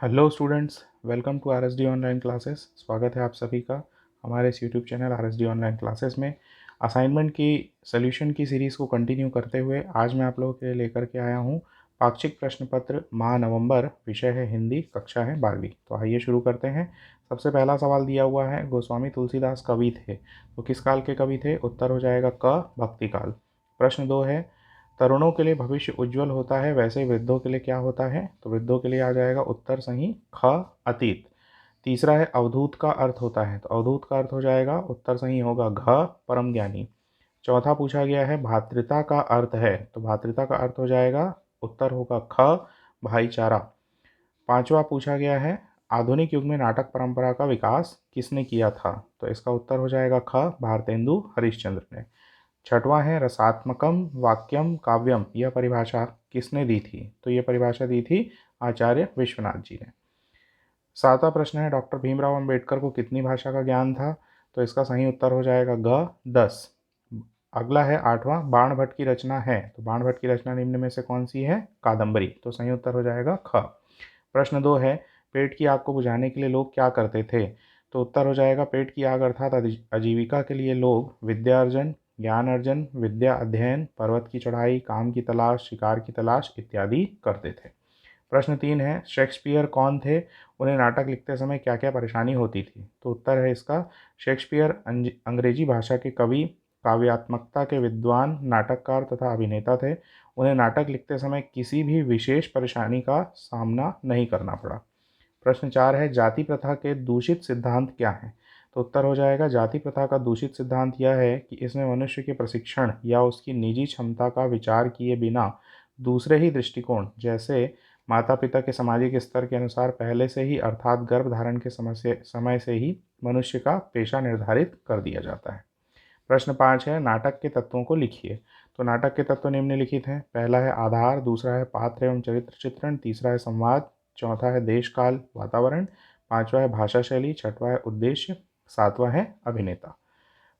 Hello students, welcome to RSD online classes. स्वागत है आप सभी का हमारे इस YouTube channel RSD online classes में। असाइनमेंट की सॉल्यूशन की सीरीज़ को कंटिन्यू करते हुए आज मैं आप लोगों के लिए लेकर के आया हूँ पाक्षिक प्रश्न पत्र माह नवंबर। विषय है हिंदी, कक्षा है 12वीं। तो आइए शुरू करते हैं। सबसे पहला सवाल दिया हुआ है, गोस्वामी तुलसीदास कवि थे तो किस काल के कवि थे? उत्तर हो जाएगा क, भक्ति काल। प्रश्न 2 है, तरुणों के लिए भविष्य उज्जवल होता है, वैसे ही वृद्धों के लिए क्या होता है? तो वृद्धों के लिए आ जाएगा उत्तर सही ख, अतीत। तीसरा है, अवधूत का अर्थ होता है, तो अवधूत का अर्थ हो जाएगा उत्तर सही होगा घ, परम ज्ञानी। चौथा पूछा गया है, भातृता का अर्थ है, तो भातृता का अर्थ हो जाएगा उत्तर होगा ख, भाईचारा। पांचवा पूछा गया है, आधुनिक युग में नाटक परंपरा का विकास किसने किया था? तो इसका उत्तर हो जाएगा ख, भारतेंदु हरिश्चंद्र ने। छठवां है, रसात्मकम वाक्यम काव्यम, यह परिभाषा किसने दी थी? तो यह परिभाषा दी थी आचार्य विश्वनाथ जी ने। सातवां प्रश्न है, डॉक्टर भीमराव अंबेडकर को कितनी भाषा का ज्ञान था? तो इसका सही उत्तर हो जाएगा ग, 10। अगला है आठवां, बाण भट्ट की रचना है, तो बाण भट्ट की रचना निम्न में से कौन सी है? कादम्बरी। तो सही उत्तर हो जाएगा ख। प्रश्न 2 है, पेट की आग को बुझाने के लिए लोग क्या करते थे? तो उत्तर हो जाएगा पेट की आग अर्थात आजीविका के लिए लोग विद्या अर्जन, ज्ञान अर्जन, विद्या अध्ययन, पर्वत की चढ़ाई, काम की तलाश, शिकार की तलाश इत्यादि करते थे। प्रश्न 3 है, शेक्सपियर कौन थे? उन्हें नाटक लिखते समय क्या क्या परेशानी होती थी? तो उत्तर है इसका, शेक्सपियर अंग्रेजी भाषा के कवि, काव्यात्मकता के विद्वान, नाटककार तथा अभिनेता थे। उन्हें नाटक लिखते समय किसी भी विशेष परेशानी का सामना नहीं करना पड़ा। प्रश्न 4 है, जाति प्रथा के दूषित सिद्धांत क्या हैं? तो उत्तर हो जाएगा, जाति प्रथा का दूषित सिद्धांत यह है कि इसमें मनुष्य के प्रशिक्षण या उसकी निजी क्षमता का विचार किए बिना दूसरे ही दृष्टिकोण, जैसे माता पिता के सामाजिक स्तर के अनुसार पहले से ही अर्थात गर्भ धारण के समय से ही मनुष्य का पेशा निर्धारित कर दिया जाता है। प्रश्न 5 है, नाटक के तत्वों को लिखिए। तो नाटक के तत्व निम्नलिखित हैं। पहला है आधार, दूसरा है पात्र एवं चरित्र चित्रण, तीसरा है संवाद, चौथा है देश काल वातावरण, पांचवा है भाषा शैली, छठवा है उद्देश्य, सातवां है अभिनेता।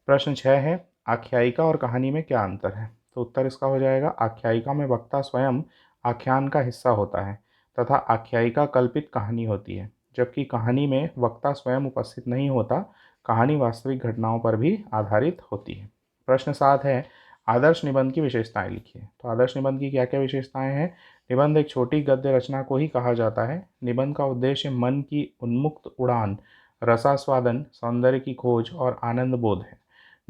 प्रश्न 6 है, आख्यायिका और कहानी में क्या अंतर है? तो उत्तर इसका हो जाएगा, आख्यायिका में वक्ता स्वयं आख्यान का हिस्सा होता है तथा आख्यायिका कल्पित कहानी होती है, जबकि कहानी में वक्ता स्वयं उपस्थित नहीं होता। कहानी वास्तविक घटनाओं पर भी आधारित होती है। प्रश्न 7 है, आदर्श निबंध की विशेषताएं लिखिए। तो आदर्श निबंध की क्या क्या विशेषताएं हैं? निबंध एक छोटी गद्य रचना को ही कहा जाता है। निबंध का उद्देश्य मन की उन्मुक्त उड़ान, रसास्वादन, सौंदर्य की खोज और आनंद बोध है।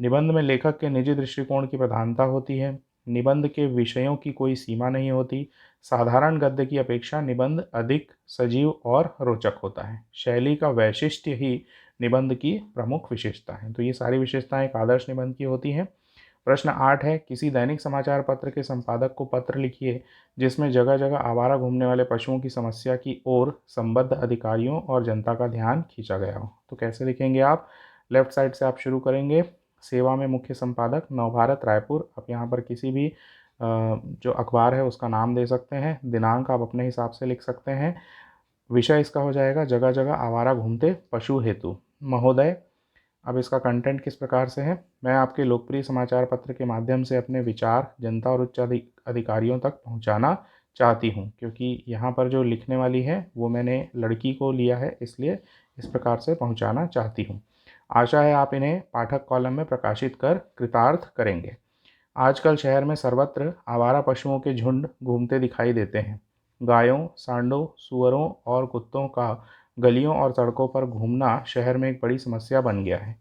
निबंध में लेखक के निजी दृष्टिकोण की प्रधानता होती है। निबंध के विषयों की कोई सीमा नहीं होती। साधारण गद्य की अपेक्षा निबंध अधिक सजीव और रोचक होता है। शैली का वैशिष्ट्य ही निबंध की प्रमुख विशेषता है। तो ये सारी विशेषताएं एक आदर्श निबंध की होती हैं। प्रश्न 8 है, किसी दैनिक समाचार पत्र के संपादक को पत्र लिखिए जिसमें जगह जगह आवारा घूमने वाले पशुओं की समस्या की ओर संबद्ध अधिकारियों और जनता का ध्यान खींचा गया हो। तो कैसे लिखेंगे आप? लेफ्ट साइड से आप शुरू करेंगे। सेवा में मुख्य संपादक नवभारत रायपुर। आप यहाँ पर किसी भी जो अखबार है उसका नाम दे सकते हैं। दिनांक आप अपने हिसाब से लिख सकते हैं। विषय इसका हो जाएगा जगह जगह आवारा घूमते पशु हेतु। महोदय, अब इसका कंटेंट किस प्रकार से है? मैं आपके लोकप्रिय समाचार पत्र के माध्यम से अपने विचार जनता और उच्च अधिकारियों तक पहुंचाना चाहती हूं, क्योंकि यहाँ पर जो लिखने वाली है वो मैंने लड़की को लिया है, इसलिए इस प्रकार से पहुंचाना चाहती हूं। आशा है आप इन्हें पाठक कॉलम में प्रकाशित कर कृतार्थ करेंगे। आजकल शहर में सर्वत्र आवारा पशुओं के झुंड घूमते दिखाई देते हैं। गायों, सांडों, सुअरों और कुत्तों का गलियों और सड़कों पर घूमना शहर में एक बड़ी समस्या बन गया है।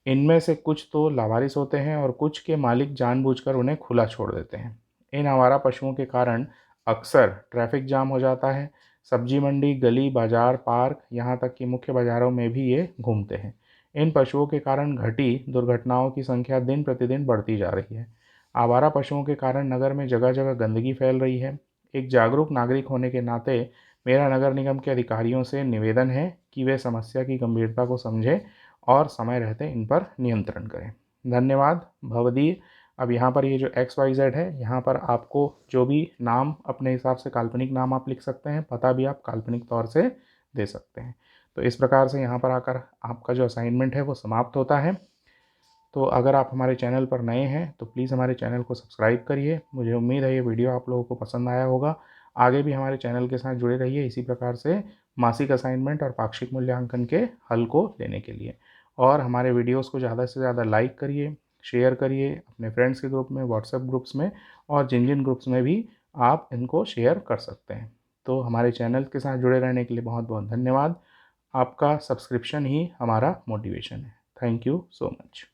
इनमें से कुछ तो लावारिस होते हैं और कुछ के मालिक जानबूझकर उन्हें खुला छोड़ देते हैं। इन आवारा पशुओं के कारण अक्सर ट्रैफिक जाम हो जाता है। सब्जी मंडी, गली, बाजार, पार्क, यहाँ तक कि मुख्य बाजारों में भी ये घूमते हैं। इन पशुओं के कारण घटी दुर्घटनाओं की संख्या दिन प्रतिदिन बढ़ती जा रही है। आवारा पशुओं के कारण नगर में जगह जगह गंदगी फैल रही है। एक जागरूक नागरिक होने के नाते मेरा नगर निगम के अधिकारियों से निवेदन है कि वे समस्या की गंभीरता को समझें और समय रहते इन पर नियंत्रण करें। धन्यवाद। भवदीय। अब यहाँ पर ये जो XYZ है, यहाँ पर आपको जो भी नाम अपने हिसाब से काल्पनिक नाम आप लिख सकते हैं, पता भी आप काल्पनिक तौर से दे सकते हैं। तो इस प्रकार से यहाँ पर आकर आपका जो असाइनमेंट है वो समाप्त होता है। तो अगर आप हमारे चैनल पर नए हैं तो प्लीज़ हमारे चैनल को सब्सक्राइब करिए। मुझे उम्मीद है ये वीडियो आप लोगों को पसंद आया होगा। आगे भी हमारे चैनल के साथ जुड़े रहिए इसी प्रकार से मासिक असाइनमेंट और पाक्षिक मूल्यांकन के हल को लेने के लिए। और हमारे वीडियोस को ज़्यादा से ज़्यादा लाइक करिए, शेयर करिए अपने फ्रेंड्स के ग्रुप में, व्हाट्सएप ग्रुप्स में, और जिन ग्रुप्स में भी आप इनको शेयर कर सकते हैं। तो हमारे चैनल के साथ जुड़े रहने के लिए बहुत बहुत धन्यवाद। आपका सब्सक्रिप्शन ही हमारा मोटिवेशन है। Thank you so much.